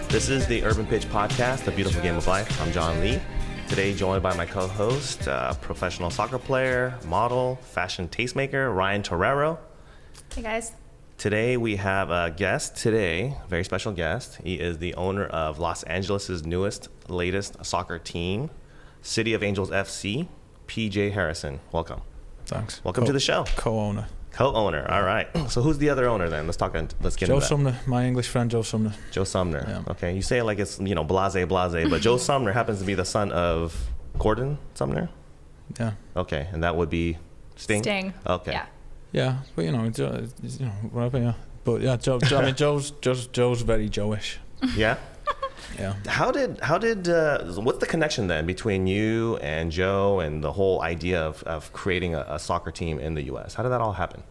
This is the Urban Pitch Podcast, The Beautiful Game of Life. I'm John Lee. Today joined by my co-host, professional soccer player, model, fashion tastemaker, Ryann Torrero. Hey guys. Today we have a guest very special guest. He is the owner of Los Angeles' latest soccer team, City of Angels FC, PJ Harrison. Welcome. Thanks. Welcome to the show. Co-owner. Co-owner. All right. So who's the other owner then? Let's get Joe into that. Sumner, my English friend Joe Sumner. Joe Sumner. Yeah. Okay. You say it like it's, blase, but Joe Sumner happens to be the son of Gordon Sumner? Yeah. Okay. And that would be Sting? Sting. Okay. Yeah. Yeah, but whatever. Yeah. But yeah, Joe. I mean, Joe's very Joe-ish. Yeah. Yeah. How did what's the connection then between you and Joe and the whole idea of creating a soccer team in the U.S.? How did that all happen?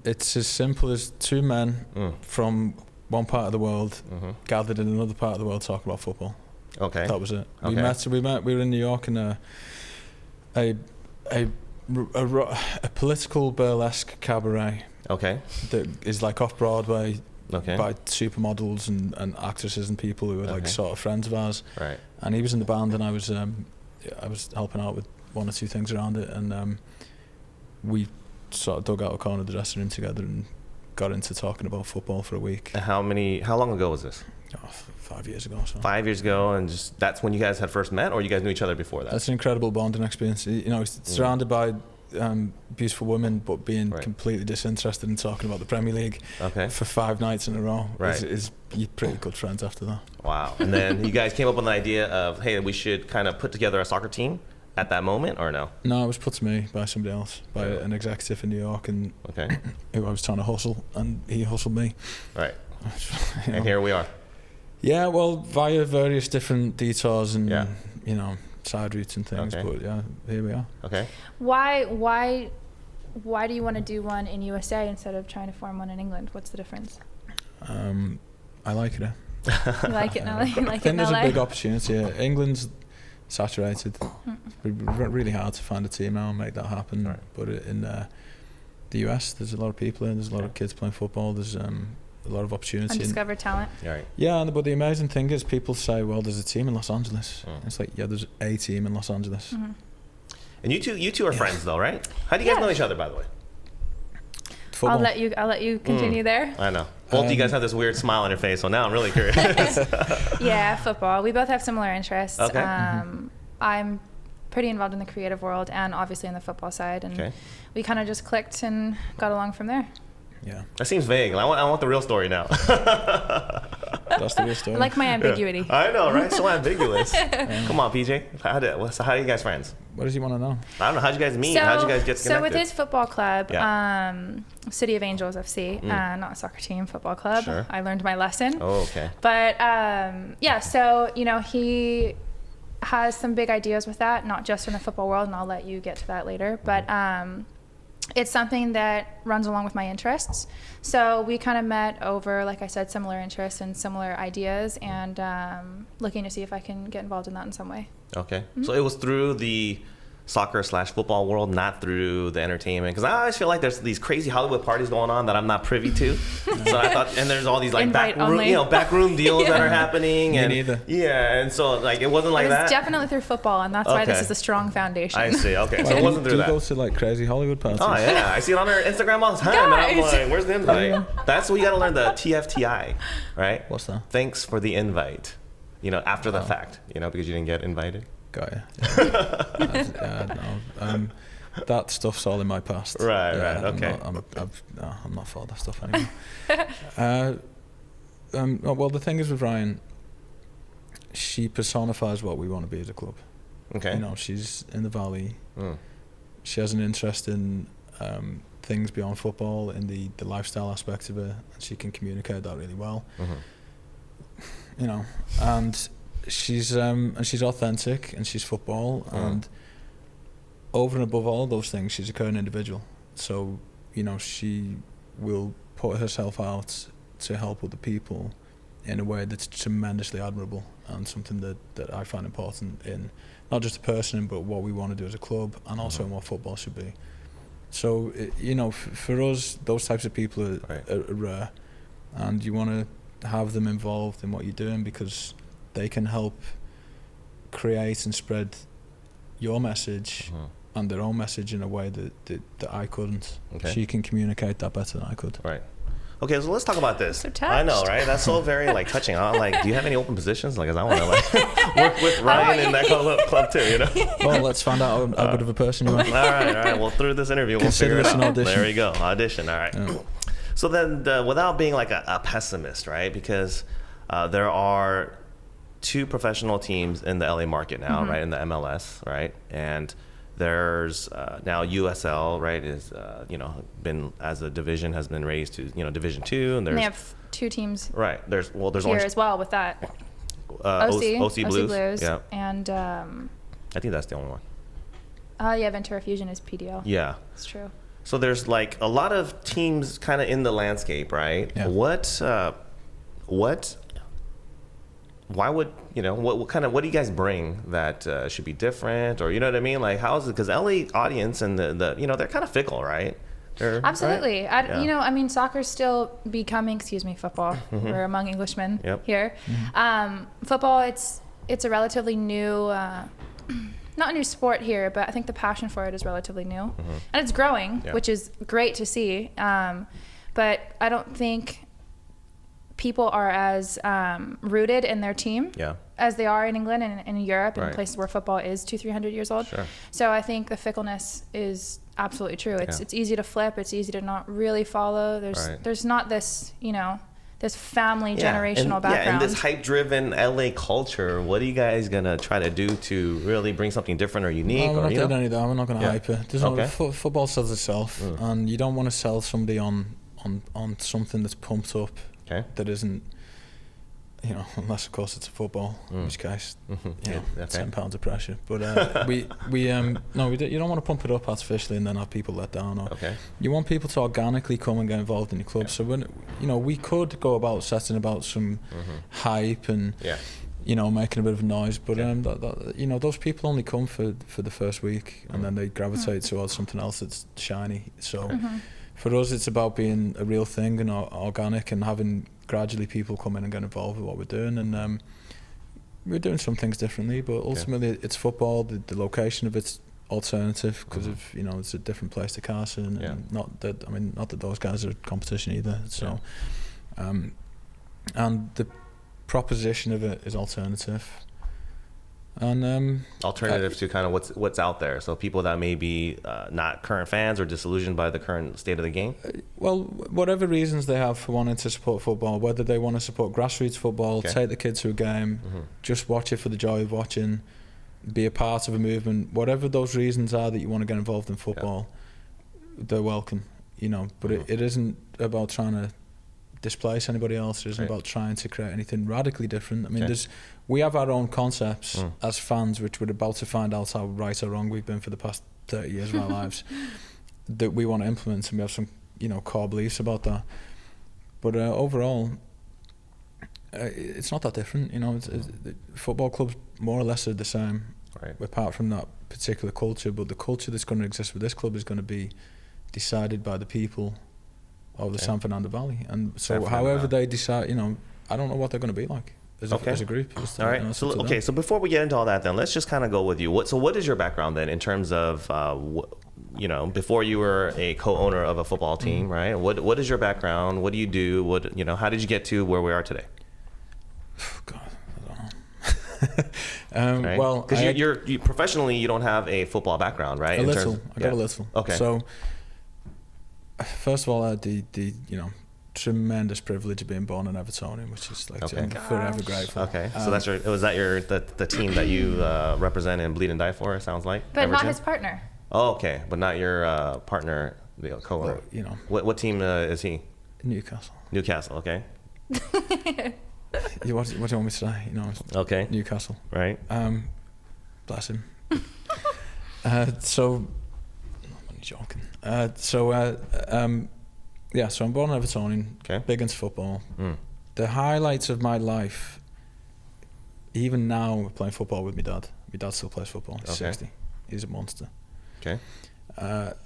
It's as simple as two men from one part of the world gathered in another part of the world talking about football. Okay. That was it. Okay. We were in New York in a political burlesque cabaret. Okay. That is like off Broadway. Okay. By supermodels and actresses and people who were like sort of friends of ours. Right. And he was in the band and I was helping out with one or two things around it, and we sort of dug out a corner of the dressing room together and got into talking about football for a week. And how long ago was this? 5 years ago. So. 5 years ago, and just that's when you guys had first met, or you guys knew each other before that? That's an incredible bonding experience. He's surrounded by beautiful women, but being completely disinterested in talking about the Premier League for 5 nights in a row is you're pretty good friends after that. Wow. And then you guys came up with an idea of, hey, we should kind of put together a soccer team at that moment, or no? No, it was put to me by somebody else, by an executive in New York, and who I was trying to hustle, and he hustled me. Right. And here we are. Yeah, well, via various different detours and side routes and things, but here we are. Okay. Why do you want to do one in USA instead of trying to form one in England? What's the difference? I like it. You like it now? I think there's a big opportunity here. England's saturated. It's really hard to find a team now and make that happen. Right. But in the US, there's a lot of people in. There's a lot of kids playing football. There's a lot of opportunity. Undiscovered talent. Right. Yeah, but the amazing thing is people say, well, there's a team in Los Angeles. It's like, yeah, there's a team in Los Angeles. Mm-hmm. And you two are friends though, right? How do you guys know each other, by the way? Football. I'll let you continue there. I know. Both of you guys have this weird smile on your face, so now I'm really curious. Yeah, football. We both have similar interests. Okay. I'm pretty involved in the creative world and obviously in the football side, and we kind of just clicked and got along from there. Yeah. That seems vague. I want the real story now. That's the real story. I like my ambiguity. I know, right? So ambiguous. Come on, PJ. How are you guys friends? What does he want to know? I don't know. How'd you guys meet? How'd you guys get connected? So with his football club, City of Angels FC, not a soccer team, football club. Sure. I learned my lesson. Oh, okay. But so he has some big ideas with that, not just in the football world, and I'll let you get to that later. But it's something that runs along with my interests. So we kind of met over, like I said, similar interests and similar ideas, and looking to see if I can get involved in that in some way. Okay. Mm-hmm. So it was through the soccer/football world, not through the entertainment, because I always feel like there's these crazy Hollywood parties going on that I'm not privy to. So I thought, and there's all these like backroom deals that are happening, and and so like it wasn't like that. It's definitely through football, and that's why this is a strong foundation. I see. Okay, so it wasn't through that. Do you go to like crazy Hollywood parties? Oh yeah, I see it on her Instagram all the time, and I'm like, where's the invite? That's what you got to learn, the TFTI, right? What's that? Thanks for the invite. After the fact, because you didn't get invited. Got you. That stuff's all in my past. Right. Okay. I'm not for that stuff anymore. Well, the thing is with Ryann, she personifies what we want to be as a club. Okay. She's in the valley. She has an interest in things beyond football, in the lifestyle aspect of it, and she can communicate that really well. And she's authentic, and she's football, and over and above all those things, she's a current individual. So she will put herself out to help other people in a way that's tremendously admirable, and something that I find important in not just a person, but what we want to do as a club, and also in what football should be. So for us, those types of people are rare, and you want to have them involved in what you're doing, because they can help create and spread your message and their own message in a way that I couldn't. Okay. She can communicate that better than I could. Right. Okay, so let's talk about this. So touched. I know, right? That's so very like touching. I'm like, do you have any open positions? Like, 'cause I want to like work with Ryan in that club too, you know? Well, let's find out how good of a person you are. All right. Well, through this interview, we'll Consider figure it this an out. audition. There you go, audition. All right. Yeah. So then, without being like a pessimist, right? Because there are 2 professional teams in the LA market now, right? In the MLS, right? And there's now USL, right? Is been as a division has been raised to Division 2, and they have 2 teams. Right. There's here Orange, as well with that. OC Blues. Yeah. And I think that's the only one. Ventura Fusion is PDL. Yeah. It's true. So there's like a lot of teams kind of in the landscape, right? Yeah. Why would, what do you guys bring that should be different, or, you know what I mean? Like, how is it? Because LA audience and the they're kind of fickle, right? Absolutely. Right? Soccer's still becoming, football. We're among Englishmen here. Football, it's a relatively new, not a new sport here, but I think the passion for it is relatively new. And it's growing, which is great to see. But I don't think people are as rooted in their team as they are in England and in Europe and places where football is 200-300 years old. Sure. So I think the fickleness is absolutely true. It's easy to flip. It's easy to not really follow. There's not this, this family generational background. Yeah, and this hype-driven LA culture, what are you guys going to try to do to really bring something different or unique? No, we're not doing any of that. We're not going to hype it. Football sells itself, and you don't want to sell somebody on something that's pumped up. Okay. That isn't, unless of course it's a football, in which case, £10 of pressure. But you don't want to pump it up artificially and then have people let down. You want people to organically come and get involved in your club. So when we could go about setting about some hype and making a bit of noise, but those people only come for the first week and then they gravitate towards something else that's shiny. So. For us, it's about being a real thing and organic, and having gradually people come in and get involved with what we're doing. And we're doing some things differently, but ultimately it's football. The location of it's alternative because of it's a different place to Carson, and not that those guys are competition either. So, and the proposition of it is alternative. And alternative to kind of what's out there, so people that may be not current fans or disillusioned by the current state of the game. Well, whatever reasons they have for wanting to support football, whether they want to support grassroots football, take the kids to a game, just watch it for the joy of watching, be a part of a movement, whatever those reasons are that you want to get involved in football, they're welcome. But it isn't about trying to displace anybody else. It isn't about trying to create anything radically different. I mean, we have our own concepts as fans, which we're about to find out how right or wrong we've been for the past 30 years of our lives, that we want to implement, and we have some core beliefs about that. But overall, it's not that different. Football clubs more or less are the same, apart from that particular culture. But the culture that's going to exist with this club is going to be decided by the people of the San Fernando Valley, and so however they decide, I don't know what they're going to be like as a group. All right. So before we get into all that, then let's just kind of go with you. What is your background then in terms of before you were a co-owner of a football team, right? What is your background? What do you do? How did you get to where we are today? God, I don't know. Well, because you professionally you don't have a football background, right? I got a little. Okay. So first of all, I had the tremendous privilege of being born in Evertonian, which is like I'm forever grateful. Okay, so was that the team that you represent and bleed and die for? It sounds like. But not his partner. Oh, okay, but not your partner, the co-owner. What team is he? Newcastle. Okay. What do you want me to say? Okay. Newcastle. Right. Bless him. So. Joking. So I'm born in Evertonian, big into football. The highlights of my life, even now, playing football with my dad. My dad still plays football. He's 60. He's a monster. Okay.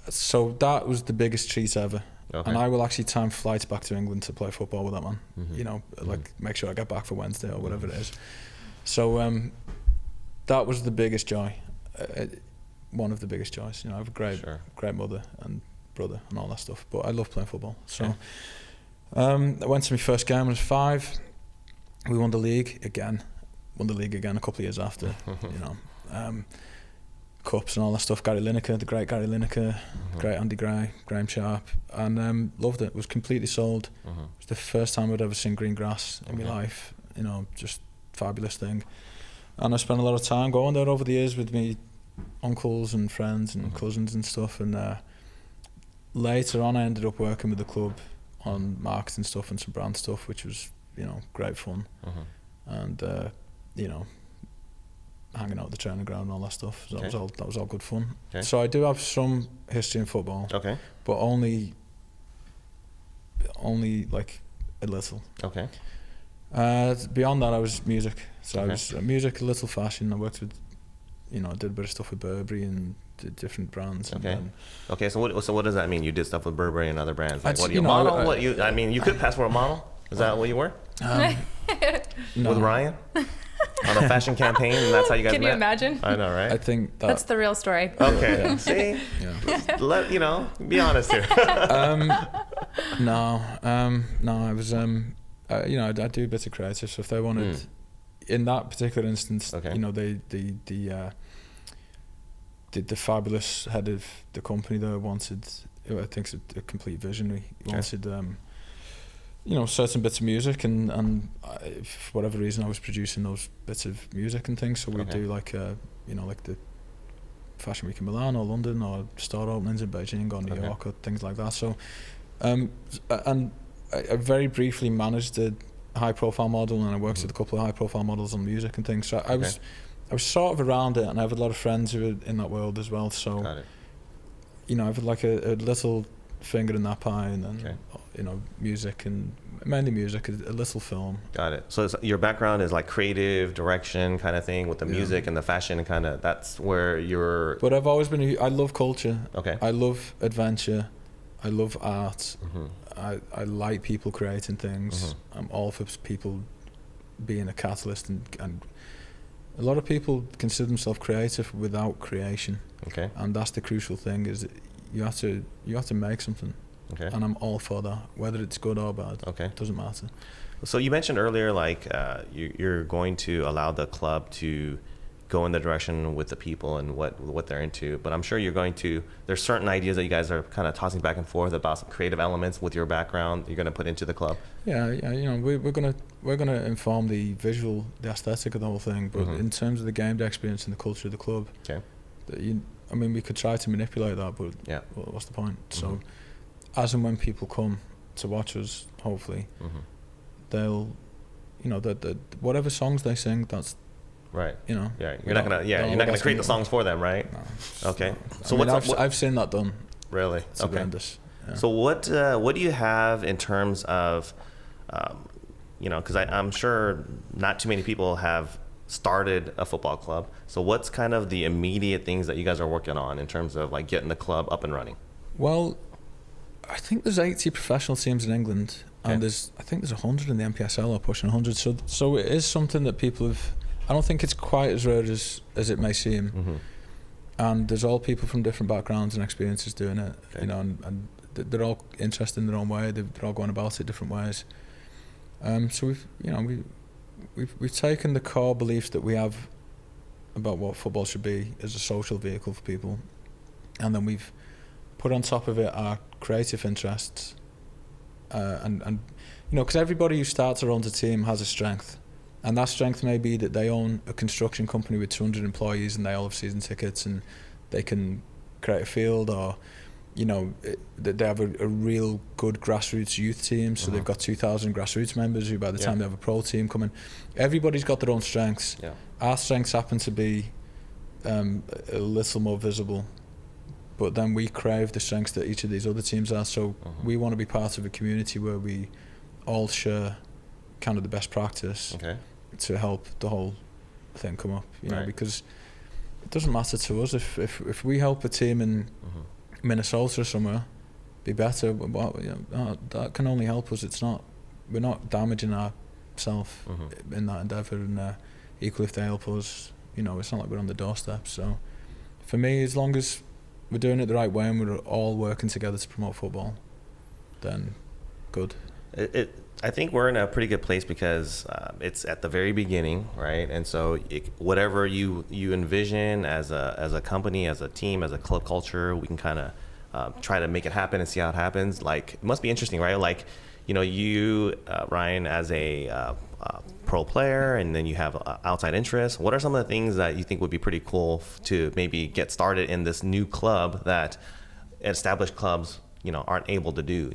So that was the biggest treat ever. and I will actually time flights back to England to play football with that man. You know, like make sure I get back for Wednesday or whatever it is. So that was the biggest joy, one of the biggest joys. You know, I have a great mother and brother and all that stuff, but I love playing football. So I went to my first game when I was 5. We won the league again a couple of years after. You know, cups and all that stuff. Gary Lineker, the great Gary Lineker, great Andy Gray, Graham Sharp, and loved it. Was completely sold. It was the first time I'd ever seen green grass in my life. You know, just fabulous thing. And I spent a lot of time going there over the years with me uncles and friends and cousins and stuff. And later on, I ended up working with the club on marketing stuff and some brand stuff, which was, you know, great fun. And you know, hanging out at the training ground and all that stuff. So that was all good fun. So I do have some history in football. But only like a little. Beyond that, I was music. So I was music, a little fashion. I worked with, you know, I did a bit of stuff with Burberry and did different brands. So what does that mean? You did stuff with Burberry and other brands? Like, what, you model? I mean, you could pass for a model. Is that what you were? No. With Ryan? On a fashion campaign, and that's how you guys met? Can you imagine? I know, right? I think that's the real story. Okay, see? Let, you know, be honest here. No, I was, you know, I do a bit of creative, so if they wanted, in that particular instance, you know, the fabulous head of the company there wanted, I think, a complete visionary. He wanted, you know, certain bits of music, and for whatever reason, I was producing those bits of music and things. So we do like, you know, like the Fashion Week in Milan or London or store openings in Beijing or New York or things like that. So, and I very briefly managed a high-profile model, and I worked with a couple of high-profile models on music and things. So I was sort of around it, and I have a lot of friends who are in that world as well. So, you know, I have like a little finger in that pie, and then you know, music, and mainly music, a little film. Got it. So your background is like creative direction kind of thing with the music and the fashion, and kind of that's where you're. But I've always been. I love culture. I love adventure. I love art. I like people creating things. I'm all for people being a catalyst, and a lot of people consider themselves creative without creation. And that's the crucial thing, is that you have to make something. And I'm all for that, whether it's good or bad. It doesn't matter. So you mentioned earlier, like you're going to allow the club to go in the direction with the people and what they're into, but I'm sure there's certain ideas that you guys are kind of tossing back and forth about, some creative elements with your background you're going to put into the club. You know, we're gonna inform the visual, the aesthetic of the whole thing, but in terms of the game day experience and the culture of the club, I mean, we could try to manipulate that, but what's the point? So as and when people come to watch us, hopefully they'll, you know, that whatever songs they sing, that's you know, you're not gonna create the songs for them, right? No, okay. No. So I've seen that done. Really? It's horrendous. So what do you have in terms of you know, because I'm sure not too many people have started a football club, so what's kind of the immediate things that you guys are working on in terms of like getting the club up and running? Well, I think there's 80 professional teams in England, and I think there's 100 in the NPSL, or pushing 100, so it is something that people have. I don't think it's quite as rare as it may seem, and there's all people from different backgrounds and experiences doing it, you know, and they're all interested in their own way, they're all going about it different ways. So we've taken the core beliefs that we have about what football should be as a social vehicle for people, and then we've put on top of it our creative interests, and you know, because everybody who starts or owns a team has a strength, and that strength may be that they own a construction company with 200 employees and they all have season tickets and they can create a field, or you know, they have a real good grassroots youth team, so they've got 2,000 grassroots members who by the time they have a pro team coming, everybody's got their own strengths. Our strengths happen to be a little more visible, but then we crave the strengths that each of these other teams are, so we want to be part of a community where we all share kind of the best practice to help the whole thing come up, you know, because it doesn't matter to us if we help a team in Minnesota or somewhere be better. Well, that can only help us. We're not damaging ourselves in that endeavour, and equally if they help us, it's not like we're on the doorstep. So for me, as long as we're doing it the right way and we're all working together to promote football, then good. I think we're in a pretty good place because it's at the very beginning, right? And so whatever you envision as a company, as a team, as a club culture, we can kind of try to make it happen and see how it happens. Like, it must be interesting, right? Like, you, Ryan, as a pro player, and then you have outside interests. What are some of the things that you think would be pretty cool to maybe get started in this new club that established clubs aren't able to do?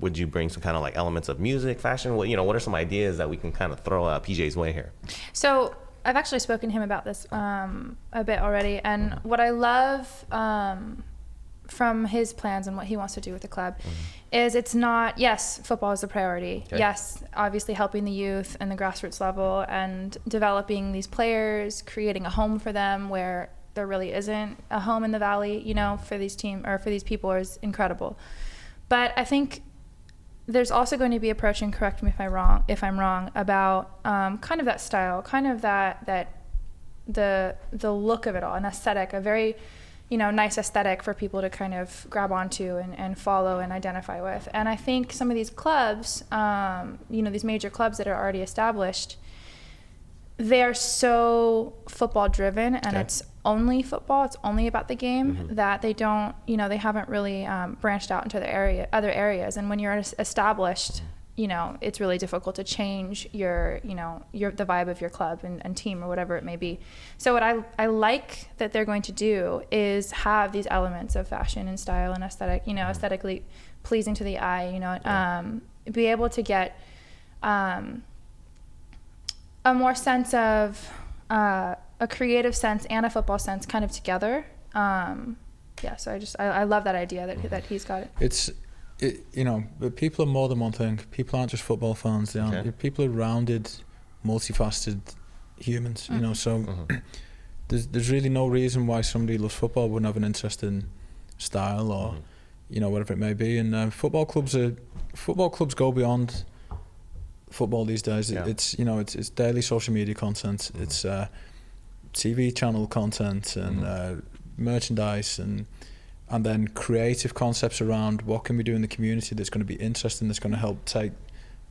Would you bring some kind of like elements of music, fashion? What are some ideas that we can kind of throw PJ's way here? So I've actually spoken to him about this a bit already, and what I love from his plans and what he wants to do with the club is it's not, yes, football is the priority. Okay. Yes, obviously helping the youth and the grassroots level and developing these players, creating a home for them where there really isn't a home in the Valley, for these for these people is incredible. But I think there's also going to be approach, and correct me if I'm wrong, about kind of that style, kind of that the look of it all, an aesthetic, a very nice aesthetic for people to kind of grab onto and follow and identify with. And I think some of these clubs, these major clubs that are already established, they are so football driven, and it's only football, it's only about the game, that they don't, they haven't really branched out into other areas. And when you're established, it's really difficult to change the vibe of your club and team or whatever it may be. So what I like that they're going to do is have these elements of fashion and style and aesthetic, aesthetically pleasing to the eye, be able to get a more sense of a creative sense and a football sense kind of together. So I love that idea that he's got it. But people are more than one thing. People aren't just football fans. They aren't. People are rounded, multifaceted humans. So there's really no reason why somebody who loves football wouldn't have an interest in style or whatever it may be. And football clubs go beyond football these days. It's daily social media content. It's TV channel content and merchandise and then creative concepts around what can we do in the community that's going to be interesting, that's going to help take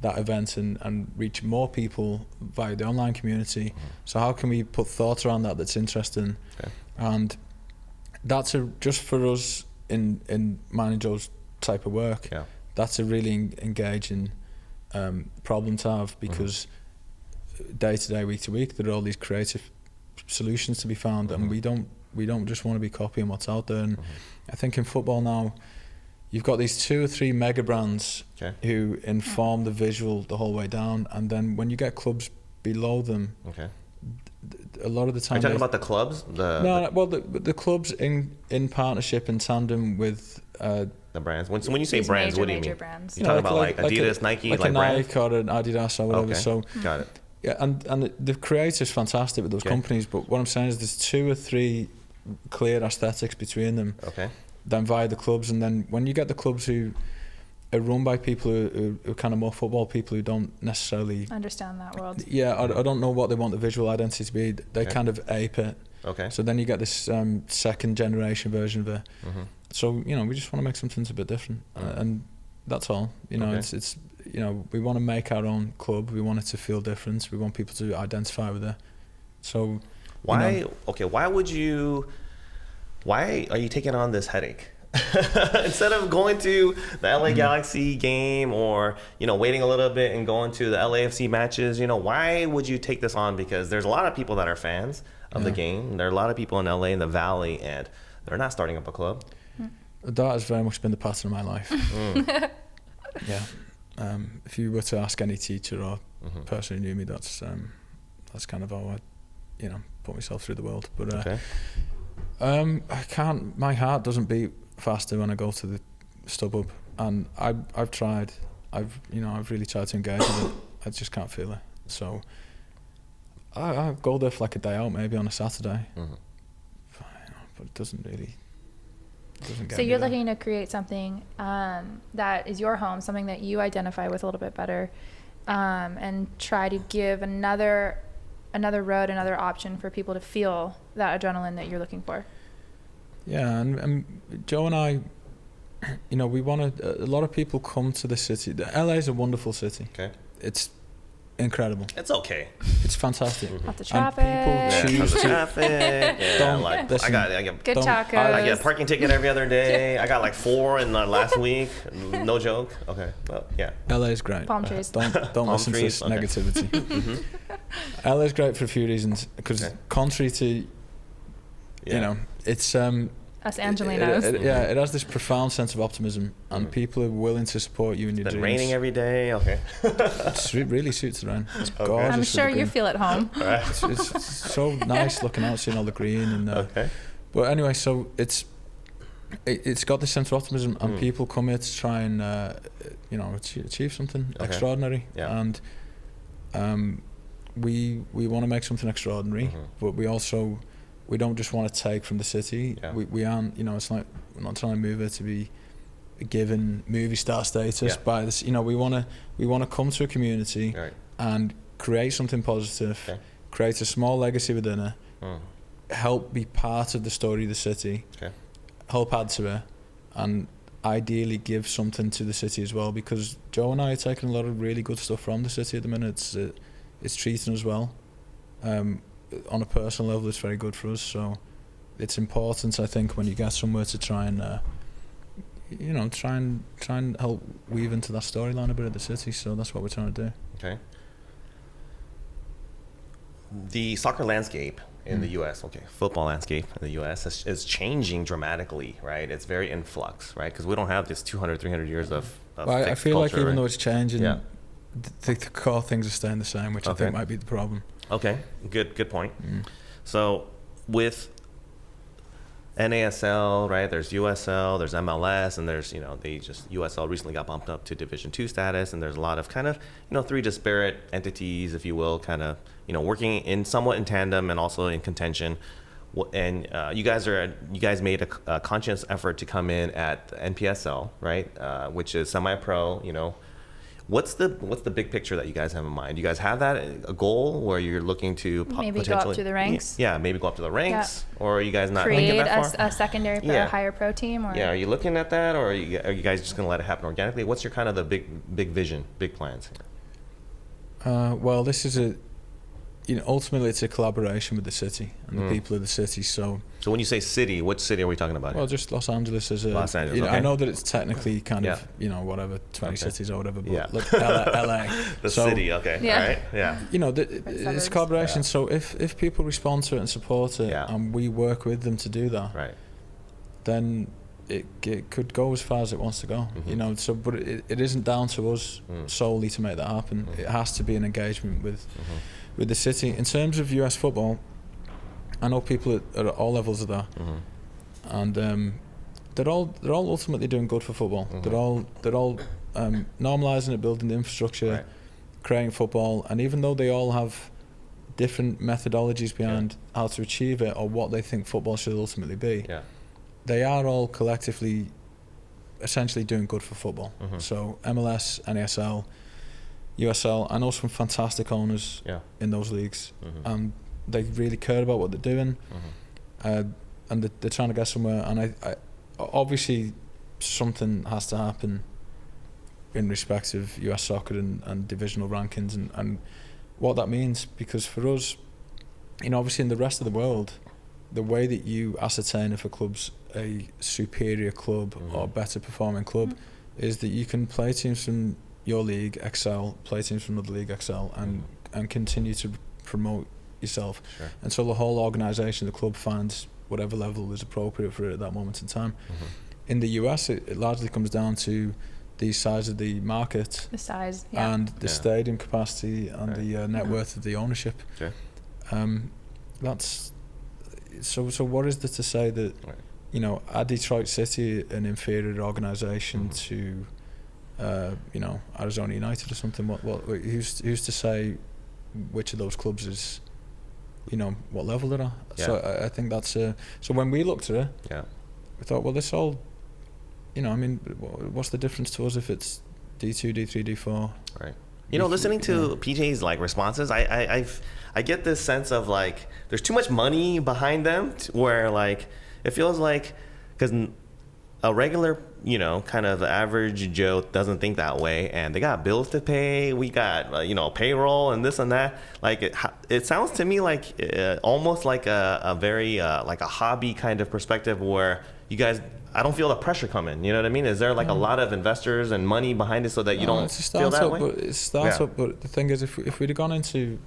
that event and reach more people via the online community. So how can we put thoughts around that's interesting? And that's just for us in mine and Joe's type of work. That's a really engaging problem to have, because day to day, week to week, there are all these creative solutions to be found, and we don't just want to be copying what's out there. And I think in football now, you've got these 2 or 3 mega brands who inform the visual the whole way down, and then when you get clubs below them, a lot of the time. Are you talking about the clubs? The clubs in partnership, in tandem with the brands. When you say brands, what do you mean? Brands. You're talking about like Adidas, Nike, like a brands? Nike or an Adidas or whatever. So got it. Yeah, and the creative's fantastic with those companies, but what I'm saying is there's 2 or 3 clear aesthetics between them. Then via the clubs, and then when you get the clubs who are run by people who are kind of more football people who don't necessarily understand that world. I don't know what they want the visual identity to be. They kind of ape it. So then you get this second generation version of it. So we just want to make something a bit different, and that's all. It's we want to make our own club. We want it to feel different. We want people to identify with it. So why are you taking on this headache? Instead of going to the LA Galaxy game or waiting a little bit and going to the LAFC matches, why would you take this on? Because there's a lot of people that are fans of the game. There are a lot of people in LA in the Valley, and they're not starting up a club. That has very much been the pattern of my life. If you were to ask any teacher or person who knew me, that's kind of how I put myself through the world. But I can't. My heart doesn't beat faster when I go to the StubHub, and I've tried. I've really tried to engage with it. I just can't feel it. So I go there for like a day out, maybe on a Saturday. But it doesn't really. So you're looking to create something that is your home, something that you identify with a little bit better, and try to give another road, another option for people to feel that adrenaline that you're looking for. Yeah, and Joe and I, we want to. A lot of people come to the city. LA is a wonderful city. Okay. It's incredible. It's okay. It's fantastic. Lots of traffic. And people choose to. Traffic. Yeah, listen, I get good tacos. I get a parking ticket every other day. I got like 4 in the last week. No joke. Okay. Well, yeah. LA is great. Palm trees. Don't Palm listen trees, to this negativity. LA is great for a few reasons, because contrary to, it's Us Angelinos. it has this profound sense of optimism, and people are willing to support you in your It's been dreams. raining every day. Okay. It really suits the rain. It's gorgeous. I'm sure you feel at home. It's so nice looking out, seeing all the green and. Okay. But anyway, so it's got this sense of optimism, and people come here to try and achieve something extraordinary. Yeah. And we want to make something extraordinary, but we don't just want to take from the city. Yeah. We aren't, it's like we're not trying to move it to be given movie star status by this. We want to come to a community and create something positive, create a small legacy within it, help be part of the story of the city, help add to it, and ideally give something to the city as well, because Joe and I are taking a lot of really good stuff from the city at the minute. It's treating us well. On a personal level, it's very good for us. So it's important, I think, when you get somewhere to try and try and help weave into that storyline a bit of the city. So that's what we're trying to do. Okay. The soccer landscape in the U.S., football landscape in the U.S. is changing dramatically, right? It's very in flux, right? Because we don't have this 200, 300 years of I feel culture, like even though it's changing, the the core things are staying the same, which I think might be the problem. Okay, good point. So with NASL, right, there's USL, there's MLS, and there's, USL recently got bumped up to Division II status, and there's a lot of kind of, 3 disparate entities, if you will, kind of, working in somewhat in tandem and also in contention. And you guys made a conscious effort to come in at the NPSL, right, which is semi-pro, What's the big picture that you guys have in mind? You guys have a goal where you're looking to maybe potentially go up to the ranks? Yeah, maybe go up to the ranks, or are you guys not create thinking that far? a secondary pro, higher pro team? Or? Yeah, are you looking at that, or are you guys just going to let it happen organically? What's your kind of the big vision, big plans here? Well, this is ultimately it's a collaboration with the city and the people of the city. So when you say city, which city are we talking about? Well, just Los Angeles as a. Los Angeles. I know that it's technically kind of whatever 20 cities or whatever, but look, LA. The city. Okay. Yeah. All right. Yeah. It's collaboration. Yeah. So if people respond to it and support it, and we work with them to do that, right, then it could go as far as it wants to go. So but it isn't down to us solely to make that happen. It has to be an engagement with the city. In terms of US football, I know people at all levels of that, and they're all ultimately doing good for football. They're all normalising it, building the infrastructure, creating football, and even though they all have different methodologies behind how to achieve it or what they think football should ultimately be, they are all collectively essentially doing good for football. So MLS, NASL, USL, I know some fantastic owners in those leagues, and they really care about what they're doing, and they're trying to get somewhere. And I obviously something has to happen in respect of US soccer and divisional rankings and what that means, because for us, obviously in the rest of the world, the way that you ascertain if a club's a superior club or better performing club is that you can play teams from your league, excel, play teams from another league, excel, and continue to promote yourself. Sure. And so the whole organisation, the club finds whatever level is appropriate for it at that moment in time. In the US, it largely comes down to the size of the market, the size, and the stadium capacity and the net worth of the ownership. Okay. That's so what is there to say that are Detroit City an inferior organisation to Arizona United or something? Who's to say which of those clubs is what level they're at? So I think that's so when we looked at it, we thought, well, this all, you know, I mean, what's the difference to us if it's D2, D3, D4? Right. You know, listening to PJ's like responses, I get this sense of like there's too much money behind them, where like it feels like, because a regular, you know, kind of average Joe doesn't think that way, and they got bills to pay. We got you know, payroll and this and that. Like it sounds to me like almost like a very like a hobby kind of perspective, where you guys, I don't feel the pressure coming. You know what I mean? Is there like a lot of investors and money behind it so that you don't feel that way? But it's a startup. But the thing is, if we'd have gone into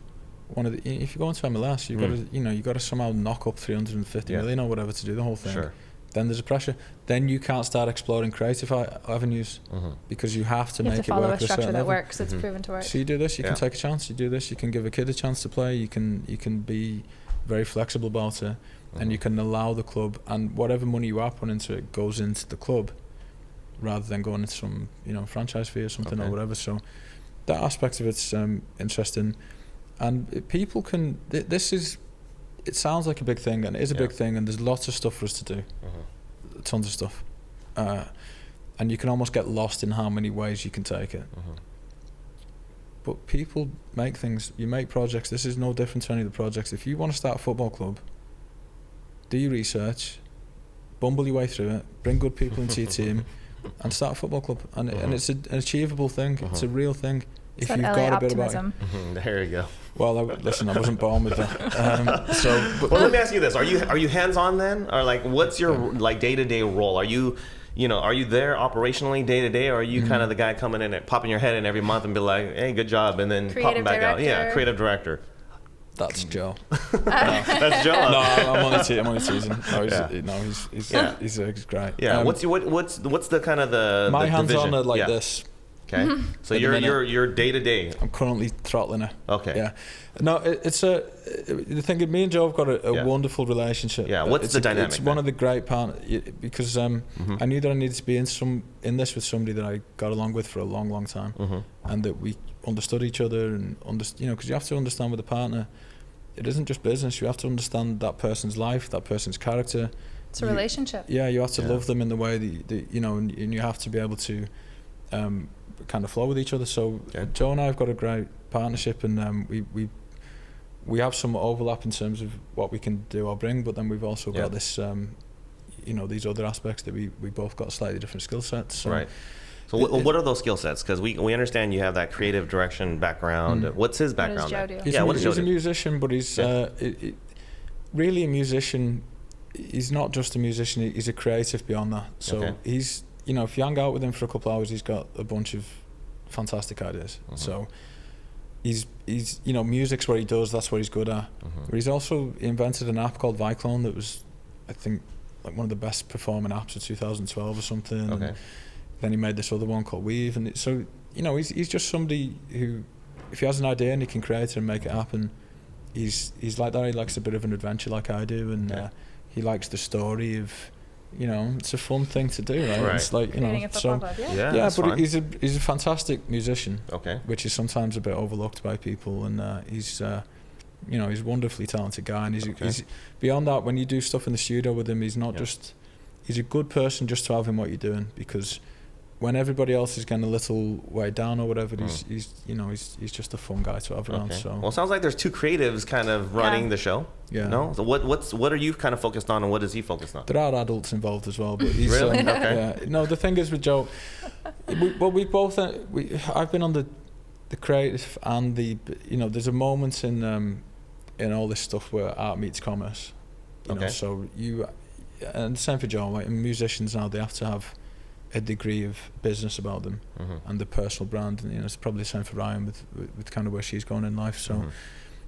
one of the, if you go into MLS, you've got to, you know, you got to somehow knock up 350 million or whatever to do the whole thing. Sure. Then there's a pressure. Then you can't start exploring creative avenues because you have to make it work. You have to follow a structure that works. It's proven to work. So you do this, you can take a chance. You do this, you can give a kid a chance to play. You can be very flexible about it, and you can allow the club, and whatever money you are putting into it goes into the club, rather than going into some, you know, franchise fee or something or whatever. So that aspect of it's interesting, and people can. This is. It sounds like a big thing, and it is a big thing, and there's lots of stuff for us to do, tons of stuff, and you can almost get lost in how many ways you can take it. But people make things, you make projects. This is no different to any of the projects. If you want to start a football club, do your research, bumble your way through it, bring good people into your team, and start a football club. And it's an achievable thing. It's a real thing. If you've got a bit about it. There you go. Well, listen, I wasn't born with that. Well, let me ask you this: Are you hands-on then, or like what's your like day-to-day role? Are you there operationally day to day, or are you kind of the guy coming in and popping your head in every month and be like, hey, good job, and then popping back out? Yeah, creative director. That's Joe. That's Joe. No, I'm only teasing. No, he's great. Yeah. What's the kind of the my hands division? on are like this. Okay. So you're day to day. I'm currently throttling her. Okay. Yeah. No, the thing is, me and Joe have got a wonderful relationship. Yeah. What's the dynamic? It's one of the great partners, because I knew that I needed to be in this with somebody that I got along with for a long, long time, and that we understood each other and because you have to understand with a partner, it isn't just business. You have to understand that person's life, that person's character. It's a relationship. Yeah, you have to love them in the way that and you have to be able to kind of flow with each other. So Joe and I have got a great partnership, and we have some overlap in terms of what we can do or bring, but then we've also got this these other aspects that we both got slightly different skill sets. So right. So what are those skill sets? Because we understand you have that creative direction background. What's his background? What does Joe do? What does Joe do? He's a musician, but he's really a musician. He's not just a musician, he's a creative beyond that. So he's, if you hang out with him for a couple of hours, he's got a bunch of fantastic ideas. So he's music's what he does, that's what he's good at. But he's also invented an app called Viclone that was, I think, like one of the best performing apps of 2012 or something. Okay. And then he made this other one called Weave, and he's just somebody who, if he has an idea and he can create it and make it happen, he's like that. He likes a bit of an adventure like I do, and he likes the story of, it's a fun thing to do, right? It's like, Creating a football club, but fun. he's a fantastic musician, which is sometimes a bit overlooked by people, and he's a wonderfully talented guy, and he's beyond that. When you do stuff in the studio with him, he's not just, he's a good person just to have him what you're doing, because when everybody else is getting a little way down or whatever, he's just a fun guy to have around. So well, it sounds like there's two creatives kind of running the show. Yeah. No. So what are you kind of focused on, and what is he focused on? There are adults involved as well, but he's really Yeah. No, the thing is with Joe, I've been on the creative and the there's a moment in all this stuff where art meets commerce. So and the same for Joe. Like musicians now, they have to have a degree of business about them and the personal brand, and it's probably the same for Ryann with kind of where she's going in life. So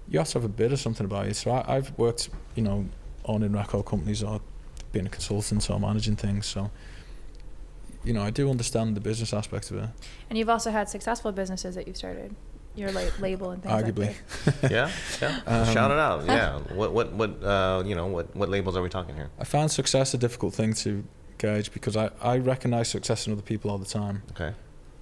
you have to have a bit of something about you. So I've worked owning record companies or being a consultant or managing things, so I do understand the business aspect of it. And you've also had successful businesses that you've started, your label and things arguably like that. yeah shout it out. What labels are we talking here? I find success a difficult thing to gauge, because I recognise success in other people all the time. Okay.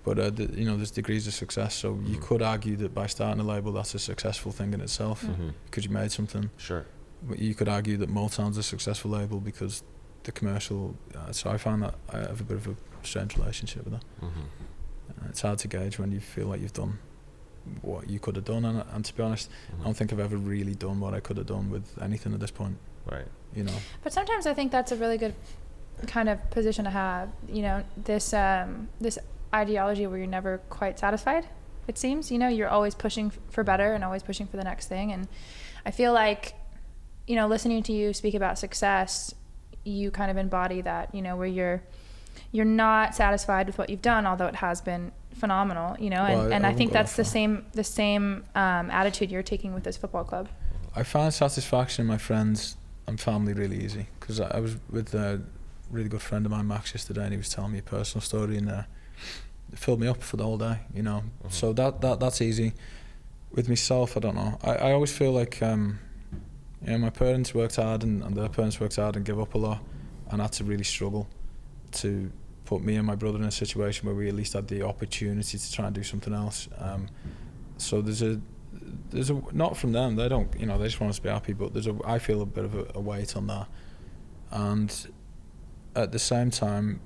But there's degrees of success, so you could argue that by starting a label, that's a successful thing in itself, because you made something. Sure. But you could argue that Motown's a successful label because the commercial. So I find that I have a bit of a strange relationship with that. It's hard to gauge when you feel like you've done what you could have done, and to be honest, I don't think I've ever really done what I could have done with anything at this point. Right. You know. But sometimes I think that's a really good kind of position to have. You know, this ideology where you're never quite satisfied. It seems, you know, you're always pushing for better and always pushing for the next thing. And I feel like, you know, listening to you speak about success, you kind of embody that, you know, where you're not satisfied with what you've done, although it has been phenomenal, you know, and I think that's the same attitude you're taking with this football club. I find satisfaction in my friends and family really easy, because I was with a really good friend of mine, Max, yesterday, and he was telling me a personal story, and it filled me up for the whole day, you know. So that's easy. With myself, I don't know. I always feel like, you know, my parents worked hard and their parents worked hard and gave up a lot, and had to really struggle to put me and my brother in a situation where we at least had the opportunity to try and do something else. So there's a not from them, they don't, you know, they just want us to be happy, but I feel a bit of a weight on that. And at the same time,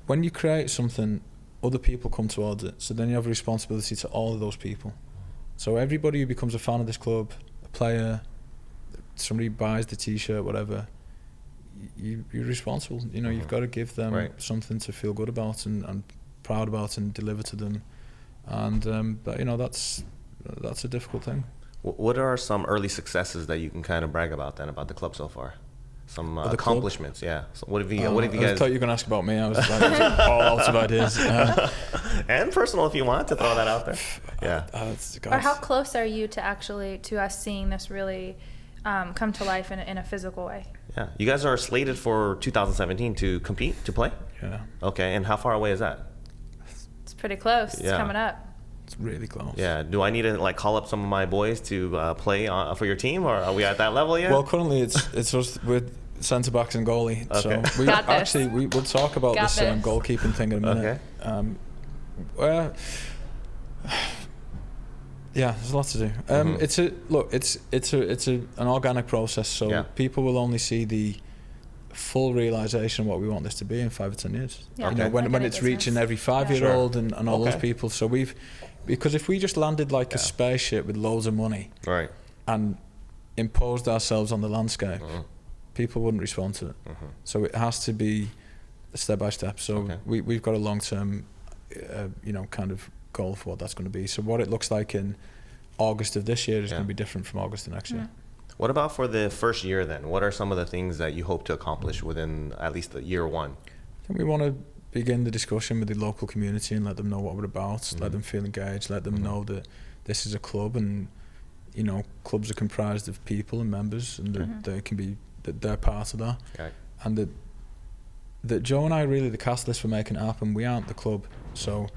when you create something, other people come towards it, so then you have a responsibility to all of those people. So everybody who becomes a fan of this club, a player, somebody buys the t-shirt, whatever, you're responsible. You know, you've got to give them something to feel good about and proud about and deliver to them. And but, you know, that's a difficult thing. What are some early successes that you can kind of brag about then about the club so far? Some accomplishments, yeah. So what have you guys? I thought you were going to ask about me. I was like, all out of ideas. And personal, if you want to throw that out there. Yeah. Or how close are you to us seeing this really come to life in a physical way? Yeah. You guys are slated for 2017 to compete, to play? Yeah. Okay, and how far away is that? It's pretty close. It's coming up. It's really close. Yeah. Do I need to like call up some of my boys to play for your team, or are we at that level yet? Well, currently it's us with centre backs and goalie. Okay. So we'll talk about this goalkeeping thing in a minute. Okay. Yeah, there's a lot to do. It's an organic process. So people will only see the full realization of what we want this to be in 5 or 10 years. Yeah. You know, when it's reaching every 5-year-old and all those people. So because if we just landed like a spaceship with loads of money, and imposed ourselves on the landscape, people wouldn't respond to it. So it has to be step by step. So we've got a long-term, you know, kind of goal for what that's going to be. So what it looks like in August of this year is going to be different from August of next year. What about for the first year then? What are some of the things that you hope to accomplish within at least the year one? I think we want to begin the discussion with the local community and let them know what we're about, let them feel engaged, let them know that this is a club, and, you know, clubs are comprised of people and members, and that they're part of that. And that Joe and I are really the catalyst for making it happen. We aren't the club. So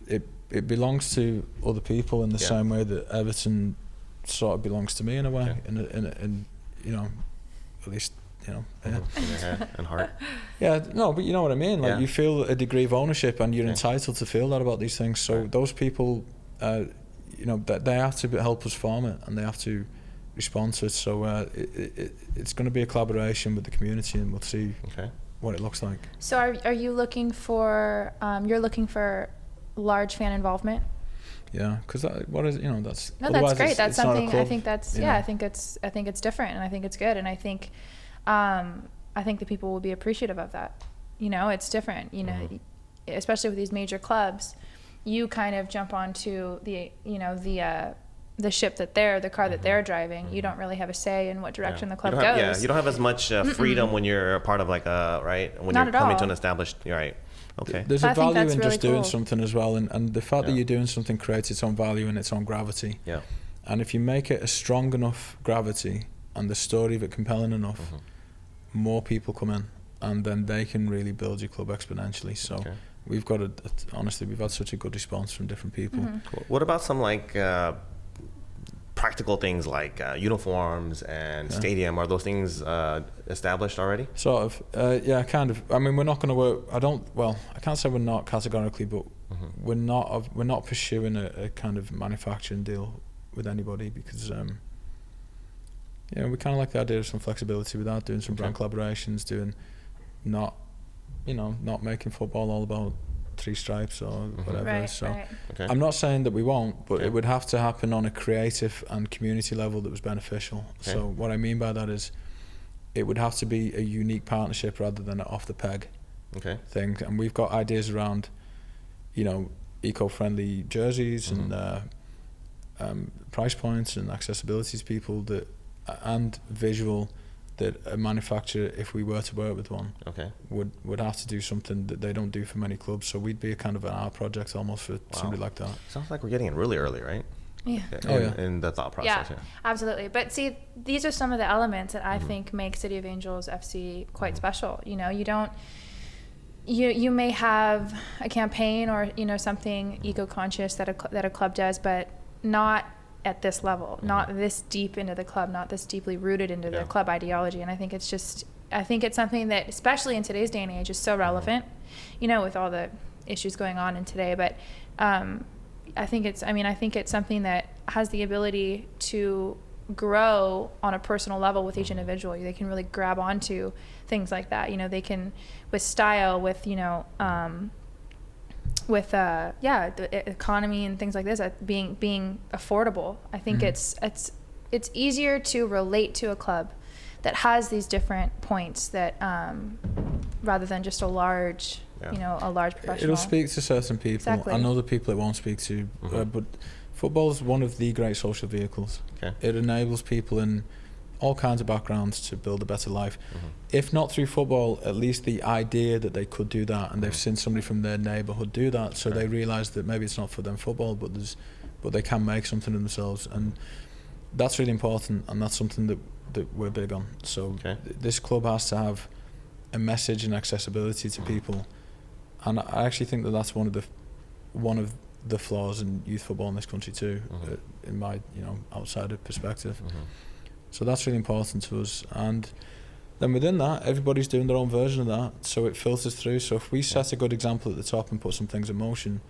it belongs to other people in the same way that Everton sort of belongs to me in a way, in you know, at least, you know, in your head and heart. But you know what I mean. Like you feel a degree of ownership, and you're entitled to feel that about these things. So those people, you know, they have to help us form it, and they have to respond to it. So it's going to be a collaboration with the community, and we'll see what it looks like. So are you looking for you're looking for large fan involvement? Yeah, because what is, you know, that's that's great. That's something I think that's I think it's different, and I think it's good, and I think the people will be appreciative of that. You know, it's different. You know, especially with these major clubs, you kind of jump onto the ship that the car that they're driving. You don't really have a say in what direction the club goes. You don't have as much freedom when you're a part of like when you're coming to an established. Right. Okay. There's a value in just doing something as well, and the fact that you're doing something creates its own value and its own gravity. Yeah. And if you make it a strong enough gravity and the story of it compelling enough, more people come in, and then they can really build your club exponentially. So we've got honestly, we've had such a good response from different people. Cool. What about some like practical things like uniforms and stadium? Are those things established already? Sort of, yeah, kind of. I mean, we're not going to work. I can't say we're not categorically, but we're not pursuing a kind of manufacturing deal with anybody, because you know, we kind of like the idea of some flexibility with that, doing some brand collaborations, doing not making football all about 3 stripes or whatever. Right, so right. Okay. I'm not saying that we won't, but Okay. it would have to happen on a creative and community level that was beneficial. Okay. So what I mean by that is it would have to be a unique partnership rather than an off the peg Okay. thing. And we've got ideas around, you know, eco-friendly jerseys and price points and accessibility to people that, and visual, that a manufacturer, if we were to work with one, Okay. would have to do something that they don't do for many clubs. So we'd be a kind of an art project almost for somebody like that. Sounds like we're getting in really early, right? Yeah. In the thought process. Yeah, absolutely. But see, these are some of the elements that I think make City of Angels FC quite special. You know, you may have a campaign or, you know, something eco-conscious that a club does, but not at this level, not this deep into the club, not this deeply rooted into the club ideology. And I think it's something that, especially in today's day and age, is so relevant, you know, with all the issues going on in today. But I think it's something that has the ability to grow on a personal level with each individual. They can really grab onto things like that. You know, they can, with style, with, you know, with the economy and things like this, being affordable. I think it's easier to relate to a club that has these different points that rather than just a large professional. It'll speak to certain people. Exactly. I know the people it won't speak to, but football is one of the great social vehicles. Okay. It enables people in all kinds of backgrounds to build a better life. If not through football, at least the idea that they could do that, and they've seen somebody from their neighbourhood do that, so they realise that maybe it's not for them football, but they can make something of themselves, and that's really important, and that's something that we're big on. So this club has to have a message and accessibility to people, and I actually think that that's one of the flaws in youth football in this country too, in my outsider perspective. So that's really important to us, and then within that, everybody's doing their own version of that, so it filters through. So if we set a good example at the top and put some things in motion,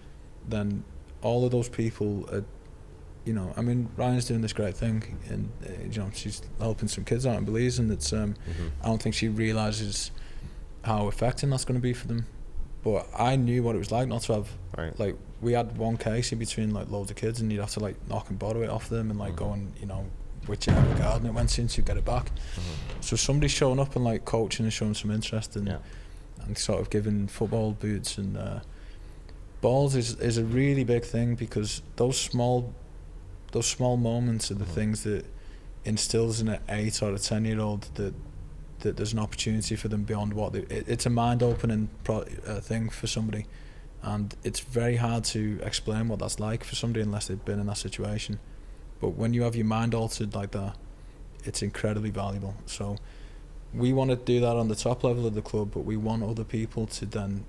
then all of those people are, you know, I mean, Ryan's doing this great thing, and you know, she's helping some kids out in Belize, and it's I don't think she realises how affecting that's going to be for them. But I knew what it was like not to have like, we had one case in between like loads of kids, and you'd have to like knock and borrow it off them and like go and, you know, whichever garden it went into, get it back. So somebody showing up and like coaching and showing some interest and sort of giving football boots and balls is a really big thing, because those small moments are the things that instills in an 8 or a 10-year-old that there's an opportunity for them beyond what it's a mind-opening thing for somebody, and it's very hard to explain what that's like for somebody unless they've been in that situation. But when you have your mind altered like that, it's incredibly valuable. So we want to do that on the top level of the club, but we want other people to then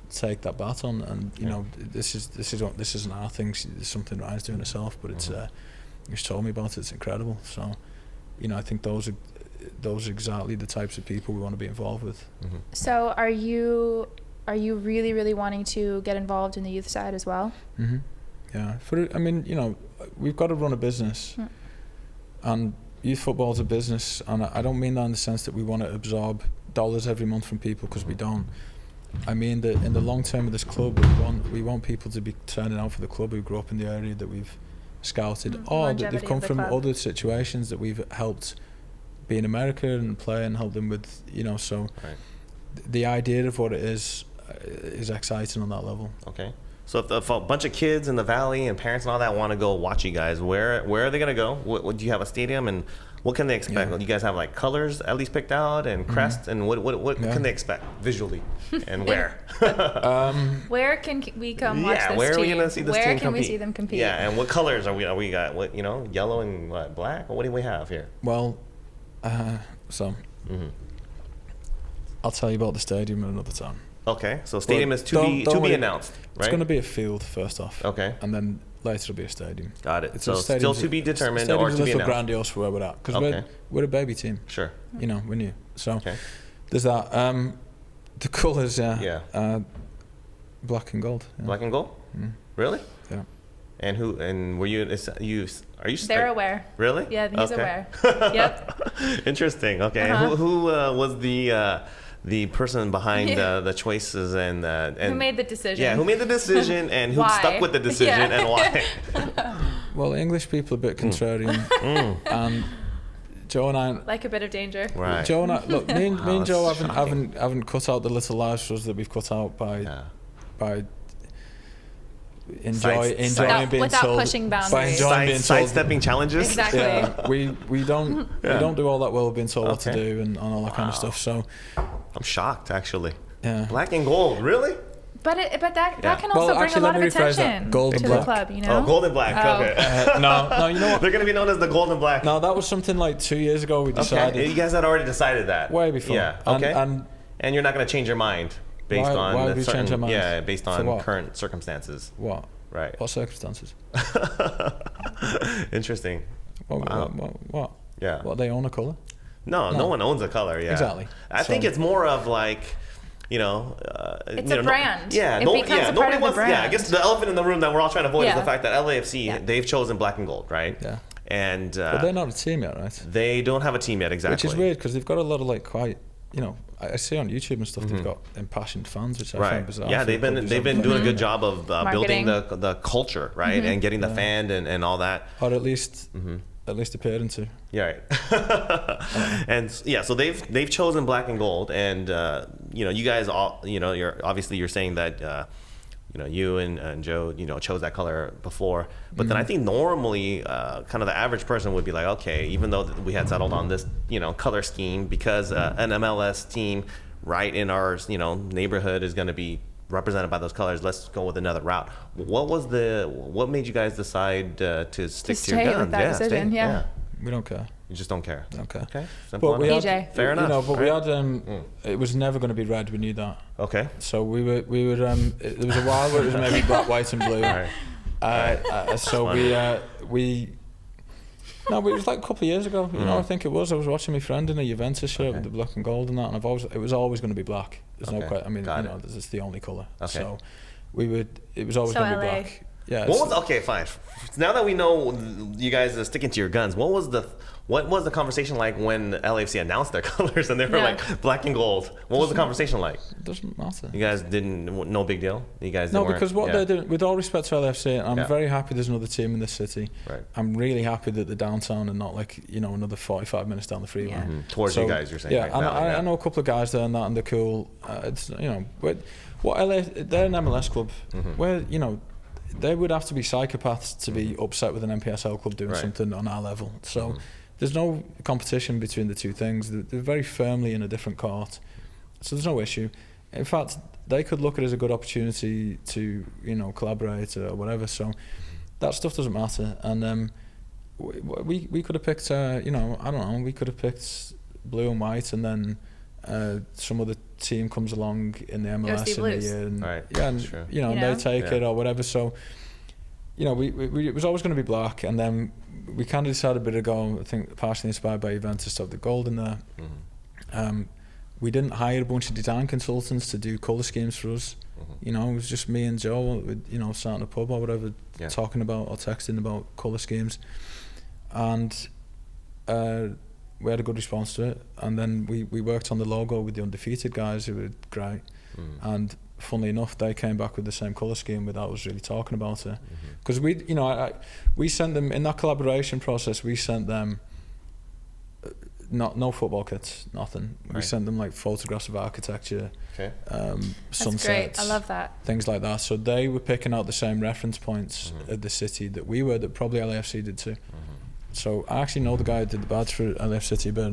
take that baton. And you know, this isn't our thing. It's something Ryan's doing herself, but it's she's told me about it. It's incredible. So, you know, I think those are exactly the types of people we want to be involved with. So are you really, really wanting to get involved in the youth side as well? Yeah, I mean, you know, we've got to run a business, and youth football is a business, and I don't mean that in the sense that we want to absorb dollars every month from people, because we don't. I mean that in the long term of this club, we want people to be turning out for the club who grew up in the area that we've scouted, or that they've come from other situations that we've helped be in America and play and help them with, you know. So the idea of what it is exciting on that level. Okay. So if a bunch of kids in the valley and parents and all that want to go watch you guys, where are they going to go? What do you have a stadium, and what can they expect? You guys have like colors at least picked out, and crest, and what can they expect visually, and where? Where can we come watch this team? Where are we going to see this team compete? Where can we see them compete? Yeah, and what colors are we got? What, you know, yellow and what, black? What do we have here? Well, so I'll tell you about the stadium another time. Okay, so stadium is to be announced, right? It's going to be a field first off. Okay. And then later it'll be a stadium. Got it. It's so still to be determined or to be announced. Stadium's a little grandiose for where we're at, because we're a baby team. Sure. You know, we're new. So there's that. The colours, black and gold. Black and gold? Really? Yeah. And were you? Are you? They're aware. Really? Yeah, he's aware. Yep. Interesting. Okay. Who was the person behind the choices and who made the decision? Yeah, who made the decision and who stuck with the decision and why? Well, English people are a bit contrarian, and Joe and I like a bit of danger. Right. Joe and I, look, me and Joe haven't cut out the little lives for us that we've cut out by enjoying being without told, pushing boundaries, by enjoying being told, sidestepping challenges. Exactly. Yeah, we don't do all that well being told what to do and all that kind of stuff. So I'm shocked, actually. Yeah. Black and gold, really? But that can also bring a lot of attention to the club, you know? Oh, gold and black. Okay. No, you know what? They're going to be known as the gold and black. No, that was something like 2 years ago we decided. Okay. You guys had already decided that. Way before. Yeah. Okay. And you're not going to change your mind based on why would we change our minds? Yeah, based on current circumstances. What? Right. What circumstances? Interesting. What? Yeah. What, they own a colour? No one owns a color. Yeah. Exactly. I think it's more of like, it's a brand. Yeah, it becomes a part of the brand. Yeah, I guess the elephant in the room that we're all trying to avoid is the fact that LAFC, they've chosen black and gold, right? Yeah. And but they're not a team yet, right? They don't have a team yet, exactly. Which is weird because they've got a lot of like quite, I see on YouTube and stuff they've got impassioned fans, which I find bizarre. Yeah, they've been doing a good job of building the culture, right, and getting the fan and all that. Or at least appearing to. Yeah, right. And so they've chosen black and gold, and you guys all you're saying that you and Joe chose that color before, but then I think normally kind of the average person would be like, okay, even though we had settled on this color scheme because an MLS team right in our neighborhood is going to be represented by those colors, let's go with another route. What made you guys decide to stick to your guns? With that decision, yeah. We don't care. You just don't care. Okay. Simple enough. Fair enough. But we had it was never going to be red. We knew that. Okay. So we were there was a while where it was maybe black, white, and blue. Right. So we it was like a couple of years ago. I think it was. I was watching my friend in a Juventus shirt with the black and gold and that, and it was always going to be black. There's no question. I mean, it's the only color. Okay. So it was always going to be black. Yeah. Okay, fine. Now that we know you guys are sticking to your guns, what was the conversation like when LAFC announced their colors and they were like black and gold? What was the conversation like? It doesn't matter. You guys no big deal? You guys no, because what they're doing, with all respect to LAFC, I'm very happy there's another team in this city. Right. I'm really happy that they're downtown and not like another 45 minutes down the freeway. Yeah. Towards you guys, you're saying. Yeah, I know a couple of guys there and that, and they're cool. It's but they're an MLS club where they would have to be psychopaths to be upset with an NPSL club doing something on our level. So there's no competition between the two things. They're very firmly in a different court. So there's no issue. In fact, they could look at it as a good opportunity to, collaborate or whatever. So that stuff doesn't matter. And we could have picked, I don't know, we could have picked blue and white, and then some other team comes along in the MLS in a year, and they take it or whatever. So it was always going to be black, and then we kind of decided a bit ago, I think partially inspired by Juventus, to have the gold in there. We didn't hire a bunch of design consultants to do colour schemes for us. It was just me and Joe, sat in a pub or whatever, talking about or texting about colour schemes, and we had a good response to it. And then we worked on the logo with the Undefeated guys, who were great. And funnily enough, they came back with the same colour scheme without us really talking about it. Because we sent them, in that collaboration process, we sent them no football kits, nothing. We sent them like photographs of architecture, sunsets. Great. I love that. Things like that. So they were picking out the same reference points of the city that we were, that probably LAFC did too. So I actually know the guy who did the badge for LAFC City, but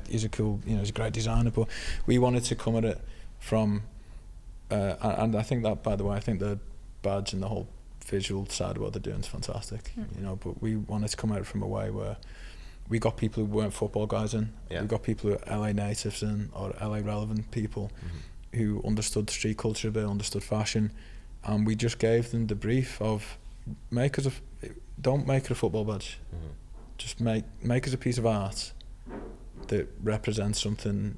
he's a cool, he's a great designer. But we wanted to come at it from, and I think that, by the way, I think the badge and the whole visual side of what they're doing is fantastic. But we wanted to come at it from a way where we got people who weren't football guys in. We got people who are LA natives in, or LA relevant people who understood street culture a bit, understood fashion, and we just gave them the brief of don't make it a football badge. Just make us a piece of art that represents something,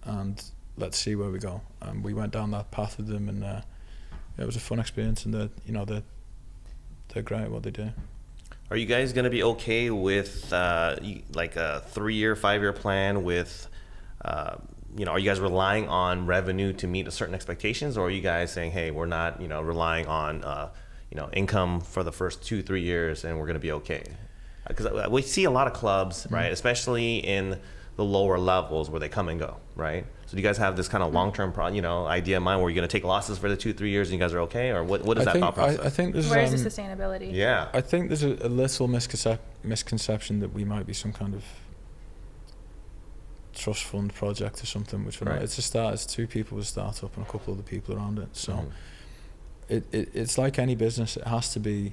and let's see where we go. And we went down that path with them, and it was a fun experience. And the they're great at what they do. Are you guys going to be okay with like a 3-year, 5-year plan with, you know, are you guys relying on revenue to meet a certain expectations, or are you guys saying, hey, we're not, you know, relying on, you know, income for the first 2-3 years and we're going to be okay? Because we see a lot of clubs, right, especially in the lower levels where they come and go, right? So do you guys have this kind of long-term, idea in mind where you're going to take losses for the 2-3 years and you guys are okay, or what is that thought process? I think there's where's the sustainability? Yeah, I think there's a little misconception that we might be some kind of trust fund project or something, which we're not. It's a start. It's 2 people with a startup and a couple other people around it. So it's like any business. It has to be.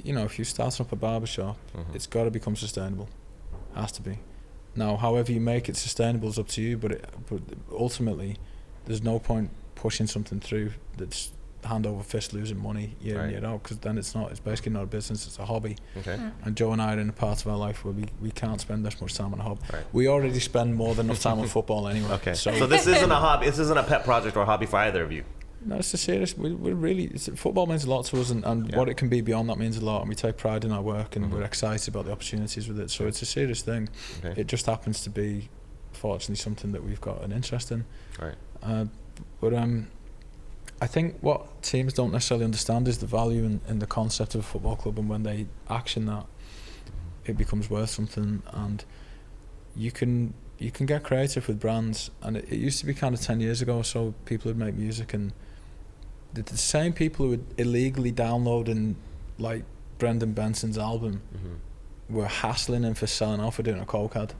You know, if you start up a barbershop, it's got to become sustainable. Has to be. Now, however you make it sustainable is up to you, but ultimately, there's no point pushing something through that's hand over fist losing money year in, year out, because then it's basically not a business, it's a hobby. Okay. And Joe and I are in a part of our life where we can't spend this much time on a hobby. Right. We already spend more than enough time on football anyway. Okay. So this isn't a hobby, this isn't a pet project or a hobby for either of you? No, it's a serious. We're really. Football means a lot to us, and what it can be beyond that means a lot. And we take pride in our work, and we're excited about the opportunities with it. So it's a serious thing. Okay. It just happens to be, fortunately, something that we've got an interest in. Right. But I think what teams don't necessarily understand is the value in the concept of a football club, and when they action that, it becomes worth something. And you can get creative with brands, and it used to be kind of 10 years ago or so, people would make music, and the same people who were illegally downloading like Brendan Benson's album were hassling him for selling out for doing a coke ad.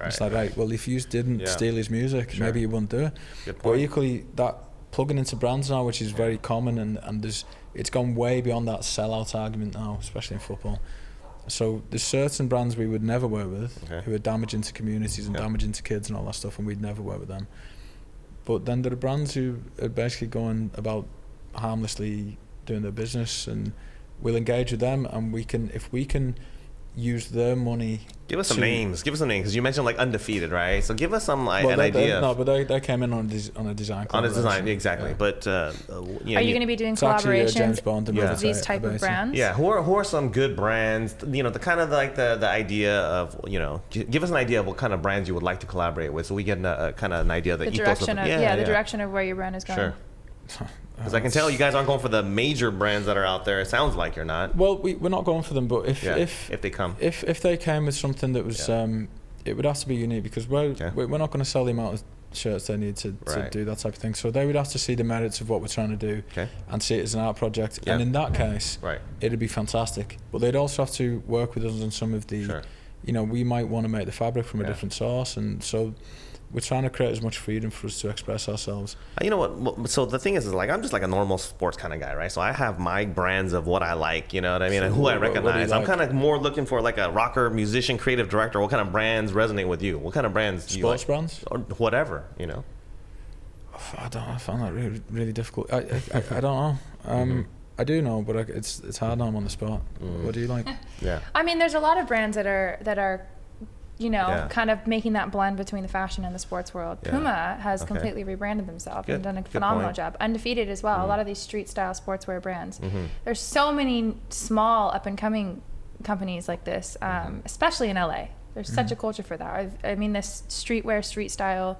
It's like, right, well, if you didn't steal his music, maybe you wouldn't do it. But equally, that plugging into brands now, which is very common, and it's gone way beyond that sellout argument now, especially in football. So there's certain brands we would never work with who are damaging to communities and damaging to kids and all that stuff, and we'd never work with them. But then there are brands who are basically going about harmlessly doing their business, and we'll engage with them, and if we can use their money. Give us some names, because you mentioned like Undefeated, right? So give us some an idea. No, but they came in on a design. On a design, exactly. Yeah. But are you going to be doing collaborations James Bond with these type of brands? Yeah, who are some good brands? You know, the kind of like the idea of, you know, give us an idea of what kind of brands you would like to collaborate with, so we get a kind of an idea of the direction of the direction of where your brand is going. Sure. Because I can tell you guys aren't going for the major brands that are out there. It sounds like you're not. Well, we're not going for them, but if they come, if they came with something that was, it would have to be unique, because we're not going to sell the amount of shirts they need to do that type of thing. So they would have to see the merits of what we're trying to do and see it as an art project. And in that case, it'd be fantastic. But they'd also have to work with us on some of the, you know, we might want to make the fabric from a different source, and so we're trying to create as much freedom for us to express ourselves. You know what? So the thing is like, I'm just like a normal sports kind of guy, right? So I have my brands of what I like, you know what I mean, and who I recognize. I'm kind of more looking for like a rocker, musician, creative director. What kind of brands resonate with you? What kind of brands do you like? Sports brands? Or whatever, you know? I found that really, really difficult. I don't know. I do know, but it's hard now. I'm on the spot. What do you like? I mean, there's a lot of brands that are you know, kind of making that blend between the fashion and the sports world. Puma has completely rebranded themselves and done a phenomenal job. Undefeated as well. A lot of these street style sportswear brands. There's so many small up and coming companies like this, especially in LA. There's such a culture for that. I mean, this streetwear, street style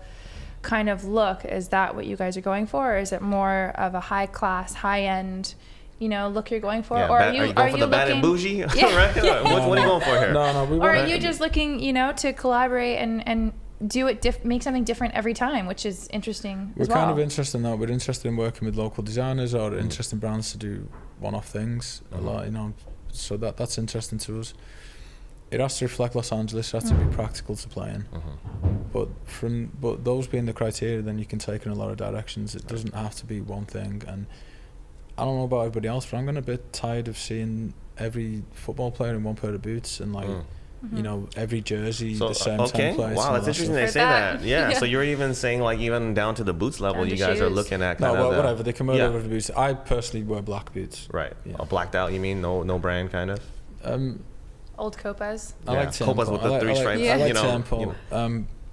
kind of look, is that what you guys are going for, or is it more of a high class, high end, you know, look you're going for? Or are you going for the bad and bougie? Right? What are you going for here? No, or are you just looking, you know, to collaborate and do it, make something different every time, which is interesting as well. We're kind of interested in that. We're interested in working with local designers, or interested in brands to do one-off things a lot, you know. So that's interesting to us. It has to reflect Los Angeles. It has to be practical to play in. But those being the criteria, then you can take in a lot of directions. It doesn't have to be one thing. And I don't know about everybody else, but I'm getting a bit tired of seeing every football player in one pair of boots and like, you know, every jersey the same templates. Wow, that's interesting they say that. Yeah, so you're even saying like even down to the boots level, you guys are looking at kind of whatever. They come over the boots. I personally wear black boots. Right. Blacked out, you mean? No brand kind of? Old Copas. I like Tempo. Copas with the three stripes. I like Tempo.